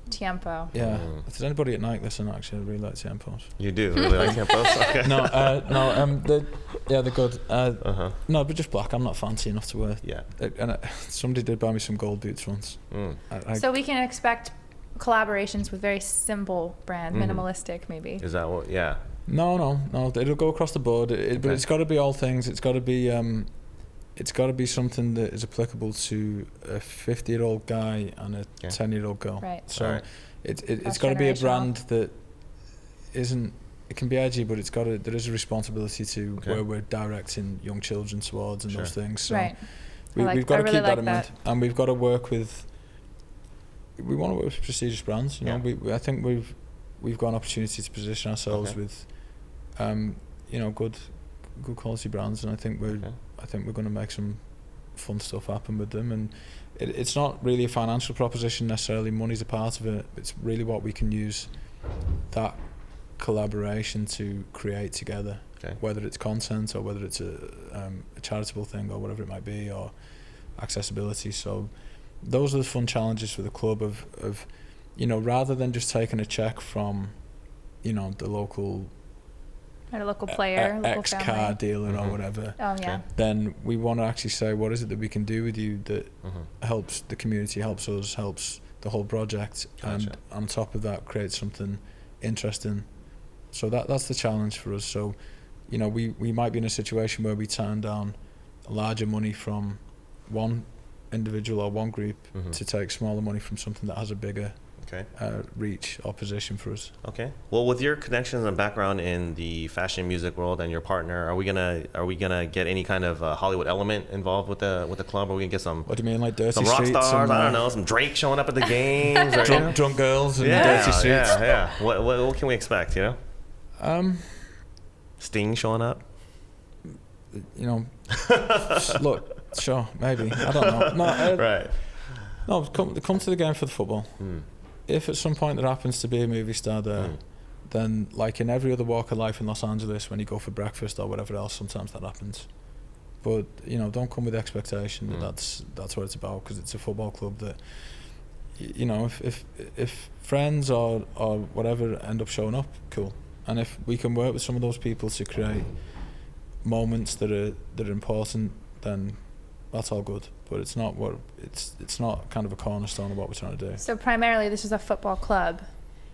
Tiempo. Yeah. If there's anybody at Nike listening, actually, I really like tiempos. You do really like tiempos? Okay. They're good. No, but just black. I'm not fancy enough to wear. Yeah. Somebody did buy me some gold boots once. So we can expect collaborations with very simple brands, minimalistic maybe. Is that what? Yeah. No. It'll go across the board. But it's got to be all things. It's got to be. It's got to be something that is applicable to a 50-year-old guy and a 10-year-old girl. Right. So it's got to be a brand that isn't. It can be edgy, but there is a responsibility to where we're directing young children towards and those things. So right. we've got to keep that in mind, and we've got to work with. We want to work with prestigious brands. You know, I think we've got an opportunity to position ourselves with, good quality brands, and I think we're going to make some fun stuff happen with them. And it's not really a financial proposition necessarily. Money's a part of it. It's really what we can use that collaboration to create together, whether it's content or whether it's a charitable thing or whatever it might be, or accessibility. So those are the fun challenges for the club of rather than just taking a check from the local player, local X car dealer or whatever. Then we want to actually say, what is it that we can do with you that helps the community, helps us, helps the whole project, and on top of that create something interesting. So that's the challenge for us. So we might be in a situation where we turn down larger money from one individual or one group to take smaller money from something that has a bigger reach or position for us. Okay. Well, with your connections and background in the fashion music world and your partner, are we gonna get any kind of Hollywood element involved with the club? Are we gonna get some? What do you mean, like dirty some streets? Rock stars? I don't know, some Drake showing up at the games. Or, drunk girls and dirty streets. Yeah. What can we expect? Sting showing up. Look. Sure, maybe. I don't know. No, right. No, come to the game for the football. If at some point there happens to be a movie star there, then like in every other walk of life in Los Angeles, when you go for breakfast or whatever else, sometimes that happens. But don't come with the expectation that that's what it's about, because it's a football club that if friends or whatever end up showing up, cool. And if we can work with some of those people to create moments that are important, then that's all good, but it's not kind of a cornerstone of what we're trying to do. So primarily this is a football club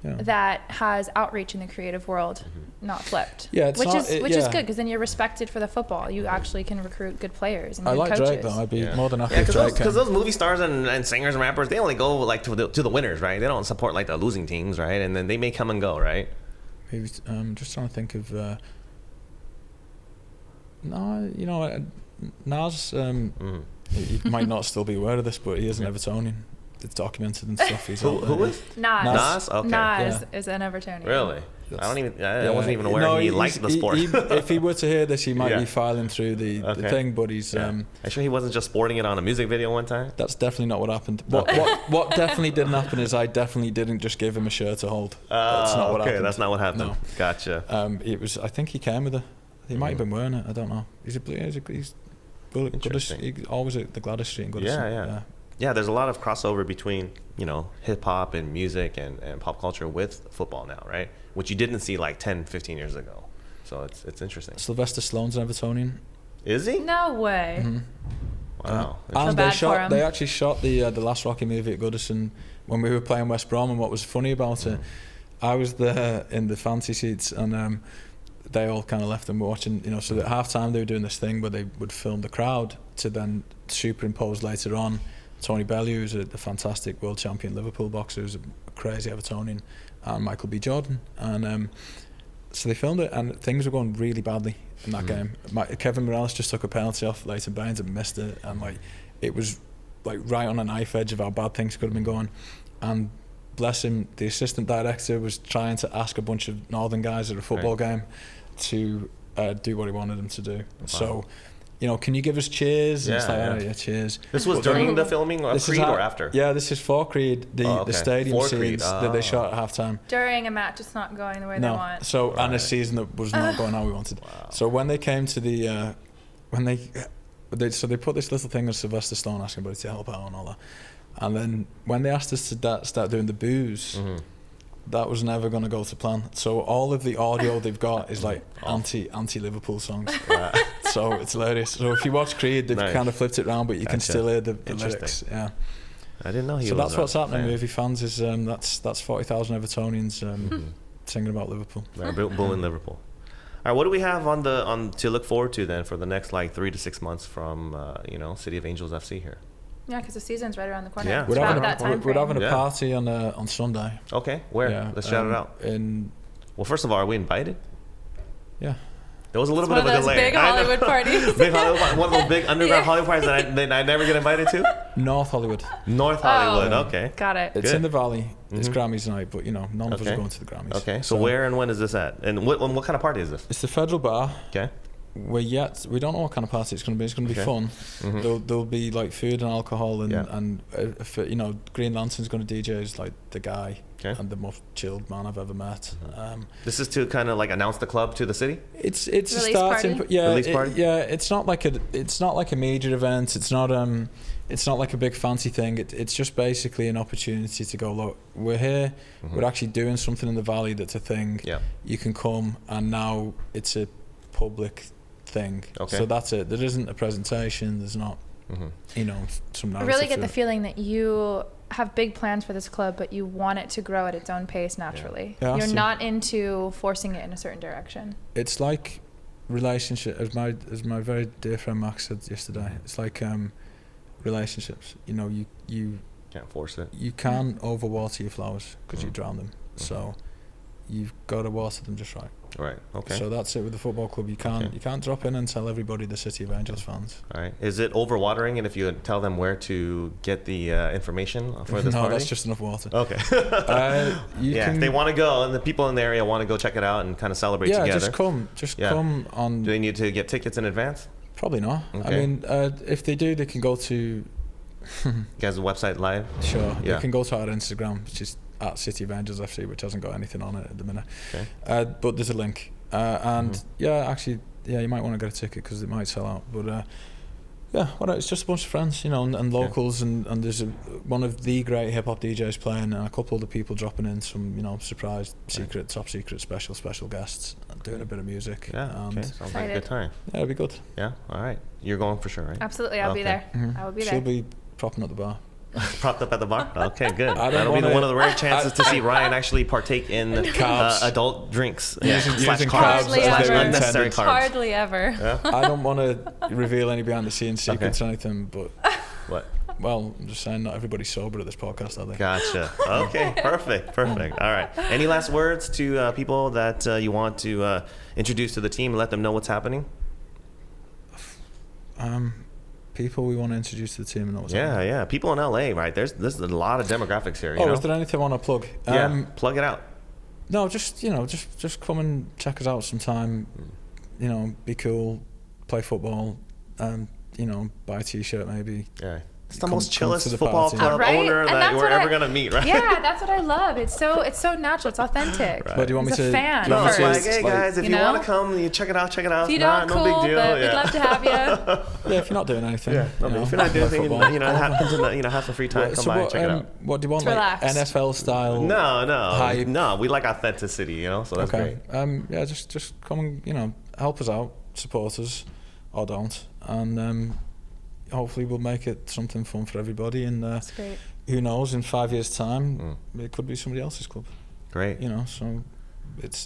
that has outreach in the creative world, not flipped. Yeah, which is good, because then you're respected for the football. You actually can recruit good players and good coaches. Drake though. I'd be more than happy if Drake because those movie stars and singers and rappers, they only go like to the winners, right? They don't support like the losing teams, right? And then they may come and go, right? Maybe just trying to think of Nas, he might not still be aware of this, but he is an Evertonian. It's documented and stuff. He's who is? Nas. Okay. Nas is an Evertonian. Really? I wasn't even aware he liked the sport. If he were to hear this, he might be filing through the thing, but he's... Actually, he wasn't just sporting it on a music video one time? That's definitely not what happened. What definitely didn't happen is I definitely didn't just give him a shirt to hold. That's not what happened. That's not what happened. No. Gotcha. I think he came with it. He might have been wearing it. I don't know. He's always at the Gladys Street in Goodison. Yeah, there's a lot of crossover between hip hop and music and pop culture with football now, right? Which you didn't see like 10, 15 years ago. So it's interesting. Sylvester Stallone's an Evertonian. Is he? No way. Wow. And they actually shot the last Rocky movie at Goodison when we were playing West Brom. And what was funny about it, I was there in the fancy seats, and they all kind of left and were watching, so at half time they were doing this thing where they would film the crowd to then superimpose later on Tony Bellew, who's the fantastic world champion Liverpool boxer, who's a crazy Evertonian, and Michael B. Jordan. And so they filmed it, and things were going really badly in that game. Kevin Morales just took a penalty off Leighton Baines and missed it, and it was right on a knife edge of how bad things could have been going. And bless him, the assistant director was trying to ask a bunch of northern guys at a football game to do what he wanted them to do. Wow. So, can you give us cheers? And it's like, cheers. This was during the filming of Creed or after? Yeah, this is for Creed, the stadium scenes that they shot at halftime. During a match, it's not going the way they want. So, and a season that was not going how we wanted. Wow. So when they came to they put this little thing of Sylvester Stallone asking everybody to help out and all that. And then when they asked us to start doing the booze, that was never going to go to plan. So all of the audio they've got is like anti-Liverpool songs. So it's hilarious. So if you watch Creed, they've kind of flipped it around, but you can still hear the lyrics. Yeah. I didn't know he was. So that's what's happening, movie fans, is that's 40,000 Evertonians singing about Liverpool. Right, booing Liverpool. All right, what do we have on to look forward to then for the next like 3 to 6 months from City of Angels FC here? Yeah, because the season's right around the corner. Yeah, we're having a party on Sunday. Okay, where? Yeah, let's shout it out. Well, first of all, are we invited? Yeah. There was a little bit of a delay. Big Hollywood parties. Big Hollywood, one of those big underground Hollywood parties that I never get invited to? North Hollywood. North Hollywood, okay. Got it. It's in the Valley. It's Grammys night, but none of us are going to the Grammys. Okay, so where and when is this at? And what kind of party is this? It's the Federal Bar. Okay. We don't know what kind of party it's going to be. It's going to be fun. There'll be like food and alcohol and Green Lantern's going to DJ as like the guy and the most chilled man I've ever met. This is to kind of like announce the club to the city. It's a starting release party? It's not like a major event. It's not like a big fancy thing. It's just basically an opportunity to go, look, we're here. We're actually doing something in the Valley that's a thing. Yeah. You can come, and now it's a public thing. Okay. So that's it. There isn't a presentation. There's not, some narrative. I really get the feeling that you have big plans for this club, but you want it to grow at its own pace naturally. Yeah, you're not into forcing it in a certain direction. It's like relationship, as my very dear friend Max said yesterday. It's like relationships. You can't force it. You can't overwater your flowers because you drown them. So you've got to water them just right. Right. Okay. So that's it with the football club. You can't drop in and tell everybody the City of Angels fans. All right. Is it overwatering it if you tell them where to get the information for this party? No, that's just enough water. Okay. If they want to go and the people in the area want to go check it out and kind of celebrate together. Yeah, just come. Come on. Do they need to get tickets in advance? Probably not. Okay. I mean, if they do, they can go to. You guys' website live? Sure. Yeah. They can go to our Instagram, which is at City of Angels FC, which hasn't got anything on it at the minute. Okay. But there's a link. You might want to get a ticket because it might sell out. But it's just a bunch of friends, and locals, and there's one of the great hip hop DJs playing, and a couple of the people dropping in some, surprise, secret, top secret, special guests, doing a bit of music. Yeah, sounds like a good time. Yeah, it'll be good. Yeah, all right. You're going for sure, right? Absolutely, I'll be there. I will be there. She'll be propping up the bar. Propped up at the bar? Okay, good. That'll be one of the rare chances to see Ryan actually partake in adult drinks. Using unnecessary carbs. Hardly ever. Yeah. I don't want to reveal any behind the scenes secrets or anything, but... What? Well, I'm just saying not everybody's sober at this podcast, are they? Gotcha. Okay, perfect. All right. Any last words to people that you want to introduce to the team and let them know what's happening? People we want to introduce to the team and know what's happening. Yeah. People in LA, right? There's a lot of demographics here. Is there anything I want to plug? Plug it out. No, just come and check us out sometime. Be cool, play football, buy a t-shirt maybe. Yeah. It's the most chillest football club owner that we're ever gonna meet, right? Yeah, that's what I love. It's so natural. It's authentic. Right. But do you want me to? A fan. No, it's like, hey guys, if you want to come, you check it out. If you don't, no big deal. But we'd love to have you. Yeah, if you're not doing anything. Yeah, if you're not doing anything, have some free time, come by and check it out. What do you want? Like NFL style? No. We like authenticity, so that's great. Just come and help us out, support us, or don't, and. Hopefully we'll make it something fun for everybody, and that's great. Who knows, in 5 years' time it could be somebody else's club. Great. So it's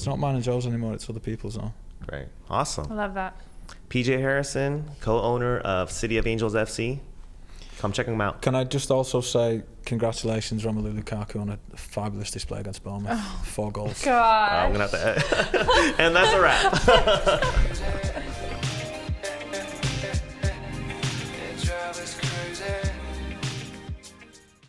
not mine and Joe's anymore, it's other people's now. Great. Awesome. I love that. PJ Harrison, co-owner of City of Angels FC. Come check him out. Can I just also say congratulations, Romelu Lukaku, on a fabulous display against Bournemouth. 4 goals. God. I'm gonna have to and that's a wrap.